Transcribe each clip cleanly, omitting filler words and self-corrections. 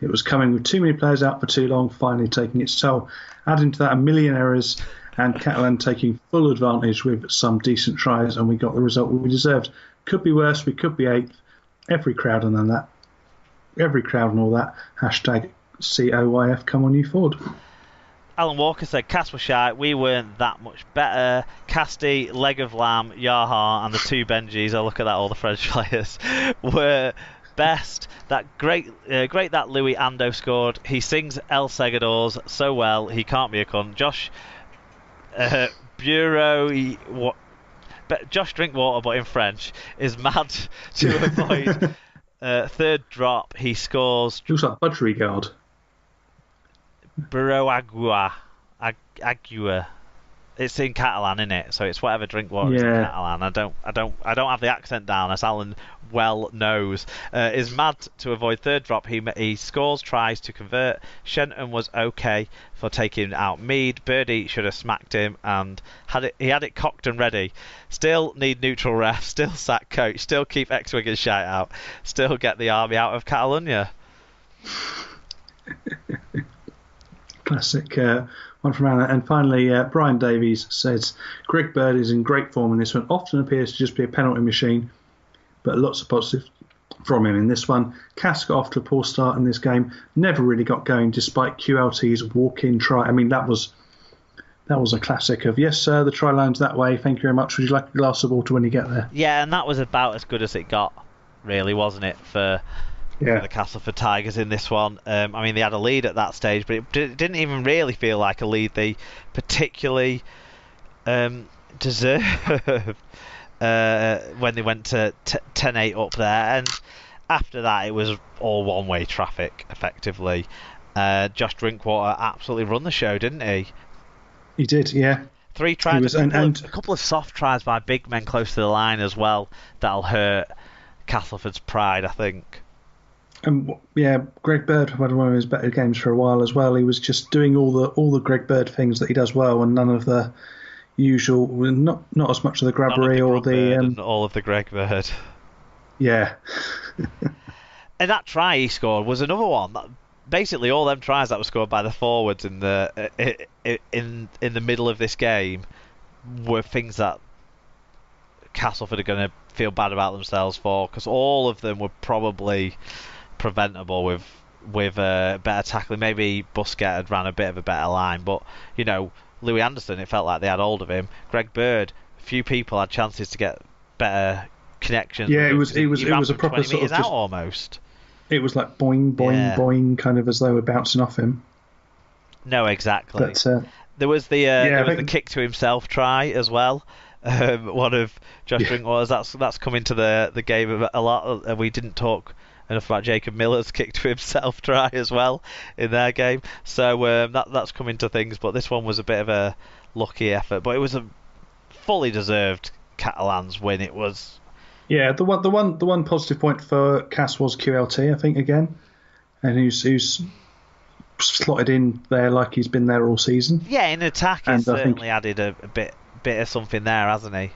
It was coming with too many players out for too long, finally taking its toll. Adding to that, a million errors, and Catalan taking full advantage with some decent tries, and we got the result we deserved. Could be worse, we could be 8th. Every crowd and that. Every crowd and all that. Hashtag COYF, come on you forward. Alan Walker said, Cass were shy, we weren't that much better. Casti, Leg of Lamb, Yaha, and the 2 Benjis, oh look at that, all the French players, were best. That great that Louis Ando scored. He sings El Segadors so well, he can't be a cunt. Josh Josh Drinkwater, but in French, is mad to avoid third drop. He scores. Looks like Budgerigard. Bureau Agua. It's in Catalan, isn't it? So it's whatever Drinkwater is in Catalan. I don't have the accent down, as Alan well knows. Is mad to avoid third drop. He scores, tries to convert. Shenton was okay for taking out Mead. Birdie should have smacked him and he had it cocked and ready. Still need neutral ref. Still sack coach. Still keep X-Wiggins shout out. Still get the army out of Catalonia. Classic one from Anna. And finally, Brian Davies says, Greg Bird is in great form in this one. Often appears to just be a penalty machine, but lots of positives from him in this one. Cass got off to a poor start in this game. Never really got going despite QLT's walk-in try. I mean, that was a classic of, yes, sir, the try line's that way. Thank you very much. Would you like a glass of water when you get there? Yeah, and that was about as good as it got, really, wasn't it, for the Castleford Tigers in this one. I mean, they had a lead at that stage, but it didn't even really feel like a lead they particularly deserved when they went to 10-8 up there. And after that, it was all one-way traffic, effectively. Josh Drinkwater absolutely run the show, didn't he? He did, yeah. 3 tries, a couple of soft tries by big men close to the line as well. That'll hurt Castleford's pride, I think. Greg Bird had one of his better games for a while as well. He was just doing all the Greg Bird things that he does well, and none of the usual, not as much of the grabbery all of the Greg Bird. Yeah. And that try he scored was another one. Basically, all them tries that were scored by the forwards in the middle of this game were things that Castleford are going to feel bad about themselves for, because all of them were probably preventable with better tackling. Maybe Busquets had ran a bit of a better line, but Louis Anderson, it felt like they had hold of him. Greg Bird, a few people had chances to get better connections. Yeah, it was a proper sort of out almost. It was like boing boing boing, kind of as though we're bouncing off him. No, exactly. But, there was the kick to himself try as well. One of Josh Drinkwater's. That's come into the game a lot. We didn't talk enough about Jacob Miller's kick to himself try as well in their game. So that's come into things. But this one was a bit of a lucky effort. But it was a fully deserved Catalans win. It was. Yeah, the one positive point for Cass was QLT, I think, again, and who's slotted in there like he's been there all season. Yeah, in attack, he's certainly added a bit of something there, hasn't he?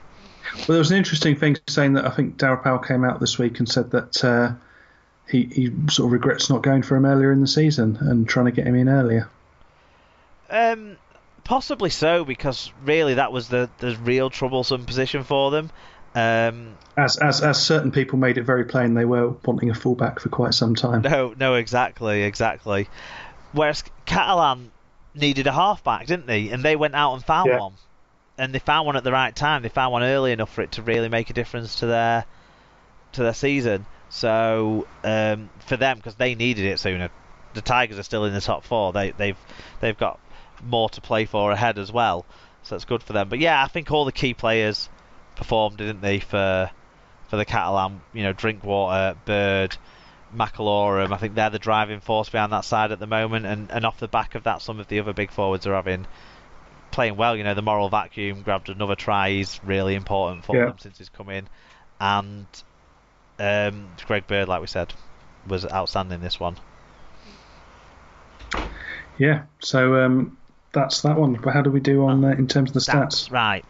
Well, there was an interesting thing saying that I think Darryl Powell came out this week and said that he sort of regrets not going for him earlier in the season and trying to get him in earlier. Possibly so, because really that was the real troublesome position for them. As certain people made it very plain, they were wanting a fullback for quite some time. No, exactly. Whereas Catalan needed a halfback, didn't they? And they went out and found one. And they found one at the right time. They found one early enough for it to really make a difference to their season. So for them, because they needed it sooner, the Tigers are still in the top 4. They've got more to play for ahead as well. So that's good for them. But yeah, I think all the key players performed, didn't they, for the Catalan? Drinkwater, Bird, McAlorum. I think they're the driving force behind that side at the moment. And off the back of that, some of the other big forwards are playing well. The Moral Vacuum grabbed another try. He's really important for them since he's come in. And Greg Bird, like we said, was outstanding this one. Yeah, so that's that one. But how do we do on in terms of the stats? Right.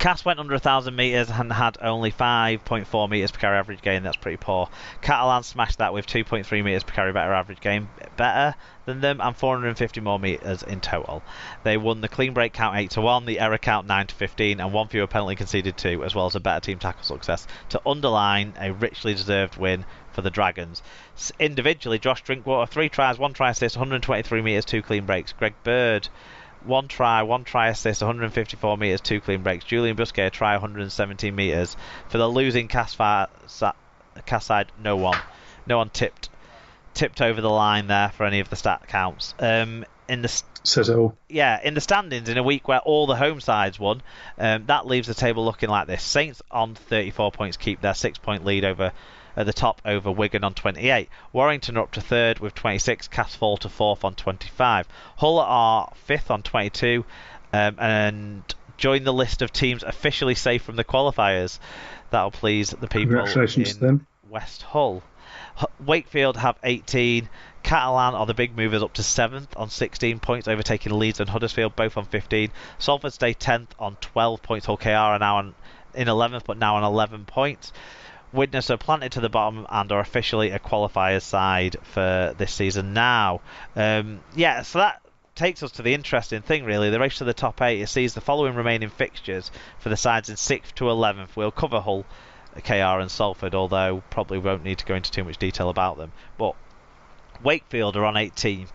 Cass went under 1,000 metres and had only 5.4 metres per carry average gain. That's pretty poor. Catalan smashed that with 2.3 metres per carry better average gain, better than them, and 450 more metres in total. They won the clean break count 8-1, the error count 9-15, and one fewer penalty conceded 2, as well as a better team tackle success to underline a richly deserved win for the Dragons. Individually, Josh Drinkwater 3 tries, 1 try assist, 123 metres, 2 clean breaks. Greg Bird 1 try, 1 try assist, 154 metres, 2 clean breaks. Julian Busquet a try, 117 metres. For the losing Cass side, no one tipped over the line there for any of the stat counts. In the Says it all. Yeah, in the standings, in a week where all the home sides won, that leaves the table looking like this. Saints on 34 points keep their 6-point lead at the top over Wigan on 28. Warrington are up to third with 26. Cass fall to fourth on 25. Hull are fifth on 22, and join the list of teams officially safe from the qualifiers. That'll please the people Congratulations in to them. West Hull. Wakefield have 18. Catalan are the big movers up to 7th on 16 points, overtaking Leeds and Huddersfield, both on 15. Salford stay 10th on 12 points. Hull KR are now in 11th, but now on 11 points. Widnes are planted to the bottom and are officially a qualifiers side for this season now. So that takes us to the interesting thing, really. The race to the top 8. It sees the following remaining fixtures for the sides in 6th to 11th. We'll cover Hull, KR and Salford, although probably won't need to go into too much detail about them. But Wakefield are on 18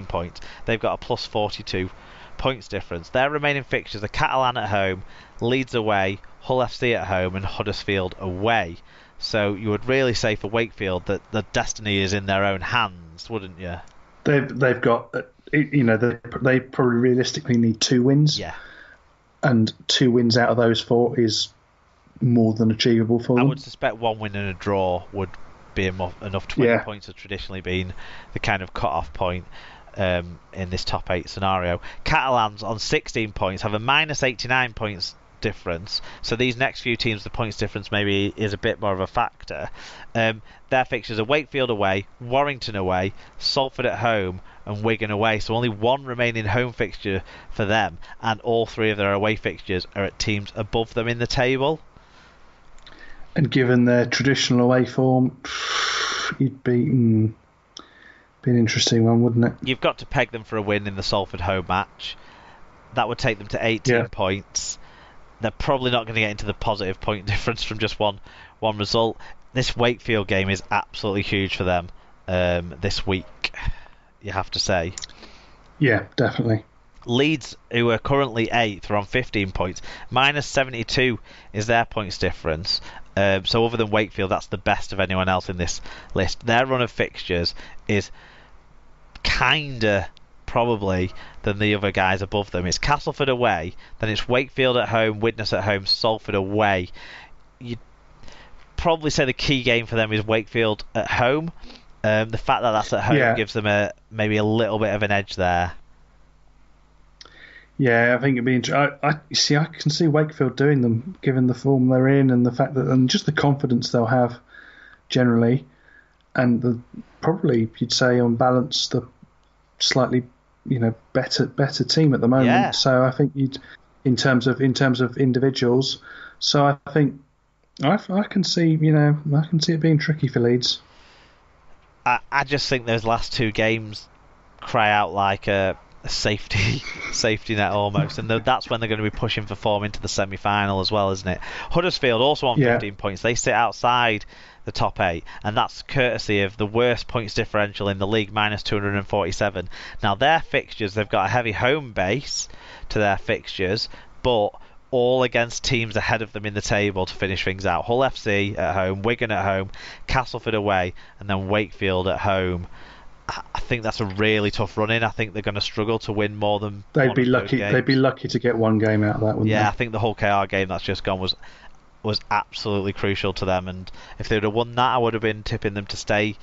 points. They've got a plus 42 points difference. Their remaining fixtures are Catalan at home, Leeds away, Hull FC at home, and Huddersfield away. So you would really say for Wakefield that the destiny is in their own hands, wouldn't you? They've got, they probably realistically need 2 wins. Yeah. And 2 wins out of those 4 is more than achievable for them. I would suspect 1 win and a draw would be enough. 20 points has traditionally been the kind of cut-off point in this top 8 scenario. Catalans on 16 points have a minus 89 points difference, so these next few teams the points difference maybe is a bit more of a factor. Their fixtures are Wakefield away, Warrington away, Salford at home, and Wigan away, so only 1 remaining home fixture for them, and all 3 of their away fixtures are at teams above them in the table. And given their traditional away form, you'd be an interesting one, wouldn't it? You've got to peg them for a win in the Salford home match. That would take them to 18 points. They're probably not going to get into the positive point difference from just one result. This Wakefield game is absolutely huge for them this week, you have to say. Yeah, definitely. Leeds, who are currently 8th, are on 15 points. Minus 72 is their points difference. So other than Wakefield, that's the best of anyone else in this list. Their run of fixtures is kinder probably than the other guys above them. It's Castleford away, then it's Wakefield at home, Widnes at home, Salford away. You'd probably say the key game for them is Wakefield at home. The fact that that's at home gives them maybe a little bit of an edge there. Yeah, I think it'd be interesting. I can see Wakefield doing them, given the form they're in and the fact that, and just the confidence they'll have generally, and probably you'd say on balance the slightly better team at the moment. Yeah. So I think in terms of individuals. So I think I can see it being tricky for Leeds. I just think those last 2 games cry out like a safety net almost, and that's when they're going to be pushing for form into the semi-final as well, isn't it? Huddersfield also on 15 points. They sit outside the top 8, and that's courtesy of the worst points differential in the league, minus 247. Now their fixtures, they've got a heavy home base to their fixtures, but all against teams ahead of them in the table to finish things out. Hull FC at home, Wigan at home, Castleford away, and then Wakefield at home. I think that's a really tough run in. I think they're going to struggle to win more than they'd be lucky. They'd be lucky to get 1 game out of that, wouldn't they? I think the Hull KR game that's just gone was absolutely crucial to them, and if they would have won that, I would have been tipping them to stay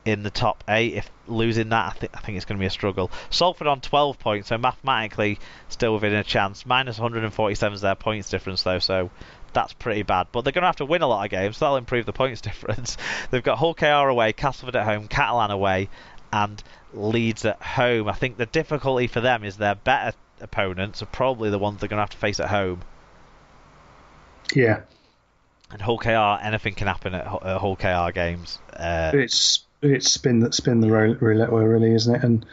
in the top 8. If losing that, I think it's going to be a struggle. Salford on 12 points, so mathematically still within a chance. Minus 147 is their points difference though, so that's pretty bad. But they're going to have to win a lot of games, so that'll improve the points difference. They've got Hull KR away, Castleford at home, Catalan away, and Leeds at home. I think the difficulty for them is their better opponents are probably the ones they're going to have to face at home. Yeah. And Hull KR, anything can happen at Hull KR games. It's spin the roulette wheel, really, isn't it? And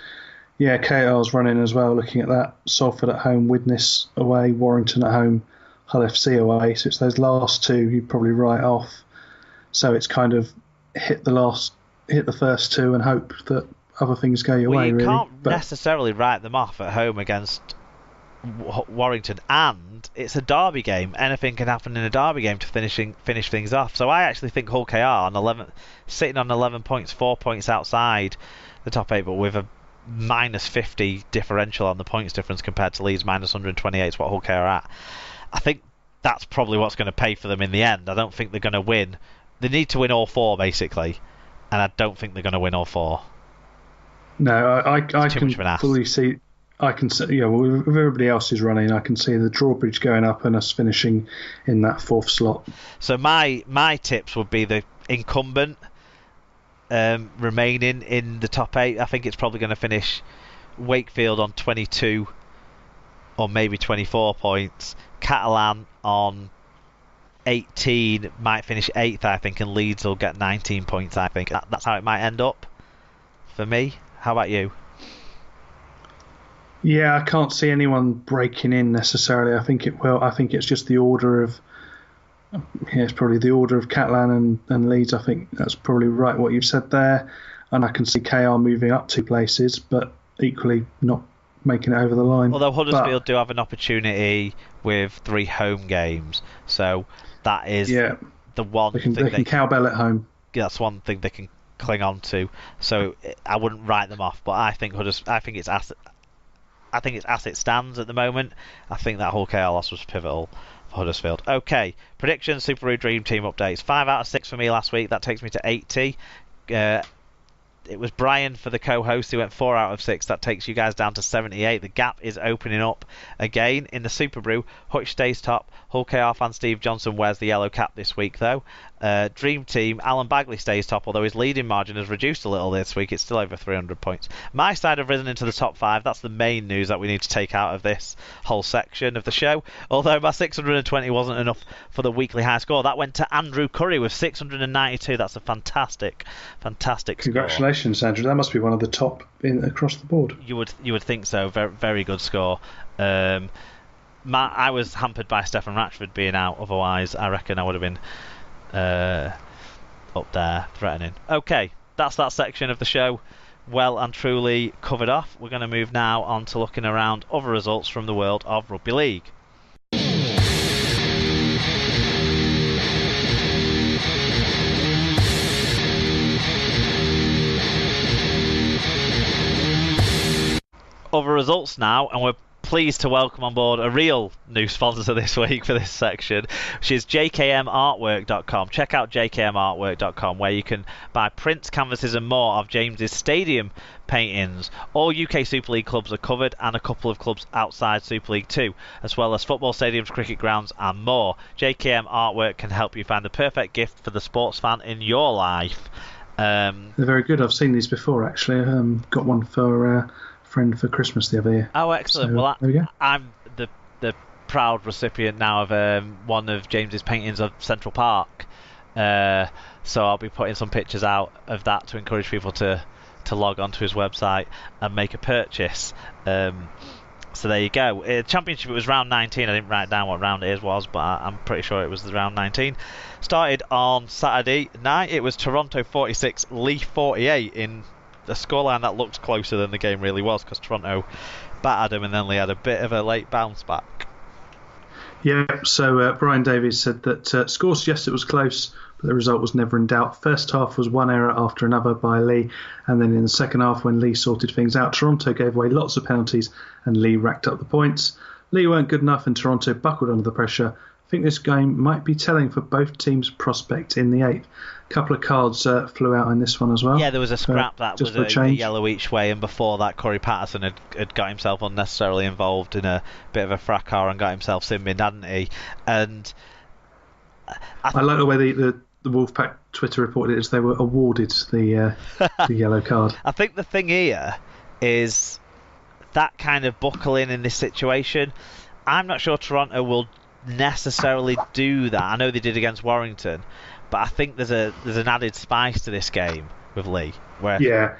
yeah, KR's running as well. Looking at that, Salford at home, Widnes away, Warrington at home, Hull FC away. So it's those last two you probably write off. So it's kind of hit the first two and hope that other things go your way. You really. can't necessarily write them off at home against Warrington, and it's a derby game. Anything can happen in a derby game to finish things off. So I actually think Hull KR sitting on 11 points, 4 points outside the top 8, but with a minus 50 differential on the points difference compared to Leeds minus 128 is what Hull KR are at. I think that's probably what's going to pay for them in the end. I don't think they're going to win. They need to win all 4 basically, and I don't think they're going to win all 4. No, I can fully see. I can see, if everybody else is running, I can see the drawbridge going up and us finishing in that 4th slot. So my tips would be the incumbent remaining in the top 8. I think it's probably going to finish Wakefield on 22 or maybe 24 points. Catalan on 18, might finish 8th, I think, and Leeds will get 19 points, I think. That's how it might end up for me. How about you? Yeah, I can't see anyone breaking in necessarily. I think it will. I think it's just the order of. Yeah, it's probably the order of Catalan and Leeds. I think that's probably right what you've said there. And I can see KR moving up 2 places, but equally not making it over the line. Although Huddersfield do have an opportunity with 3 home games, so that is the one thing they can cowbell at home. That's one thing they can cling on to. So I wouldn't write them off, but I think it's as it stands at the moment. I think that Hull KR loss was pivotal for Huddersfield. Okay, predictions, Super Roo Dream Team updates. 5 out of 6 for me last week. That takes me to 80. It was Brian for the co-host who went 4 out of 6. That takes you guys down to 78. The gap is opening up again in the Super Brew. Hutch stays top. Hull KR fan Steve Johnson wears the yellow cap this week though. Dream Team, Alan Bagley stays top, although his leading margin has reduced a little this week. It's still over 300 points. My side have risen into the top 5. That's the main news that we need to take out of this whole section of the show. Although my 620 wasn't enough for the weekly high score. That went to Andrew Curry with 692. That's a fantastic Congratulations, score. Andrew. That must be one of the top across the board. You would think so. Very, very good score. I was hampered by Stefan Ratchford being out. Otherwise, I reckon I would have been up there threatening. Okay, that's that section of the show well and truly covered off. We're going to move now on to looking around other results from the world of Rugby League. Other results now, and we're pleased to welcome on board a real new sponsor this week for this section, which is jkmartwork.com. Check out jkmartwork.com, where you can buy prints, canvases and more of James's stadium paintings. All UK Super League clubs are covered, and a couple of clubs outside Super League 2, as well as football stadiums, cricket grounds and more. JKM Artwork can help you find the perfect gift for the sports fan in your life. They're very good. I've seen these before, actually. Got one for friend for Christmas the other year. Oh, excellent. So, well, I'm the proud recipient now of one of James's paintings of Central Park. So I'll be putting some pictures out of that to encourage people to log onto his website and make a purchase. So there you go. Championship, it was round 19. I didn't write down what round it was, but I'm pretty sure it was the round 19. Started on Saturday night. It was Toronto 46, Leith 48 in a scoreline that looked closer than the game really was, because Toronto battered them and then they had a bit of a late bounce back. Yeah, so Brian Davies said that score suggests it was close, but the result was never in doubt. First half was one error after another by Lee, and then in the second half, when Lee sorted things out, Toronto gave away lots of penalties and Lee racked up the points. Lee weren't good enough and Toronto buckled under the pressure. I think this game might be telling for both teams' prospect in the eighth. A couple of cards flew out in this one as well. Yeah, there was a scrap that was a yellow each way, and before that Corey Patterson had got himself unnecessarily involved in a bit of a fracas and got himself sin-binned, hadn't he? And I like the way the Wolfpack Twitter reported it as they were awarded the yellow card. I think the thing here is that kind of buckling in this situation. I'm not sure Toronto will necessarily do that. I know they did against Warrington, but I think there's an added spice to this game with Lee. Where Yeah,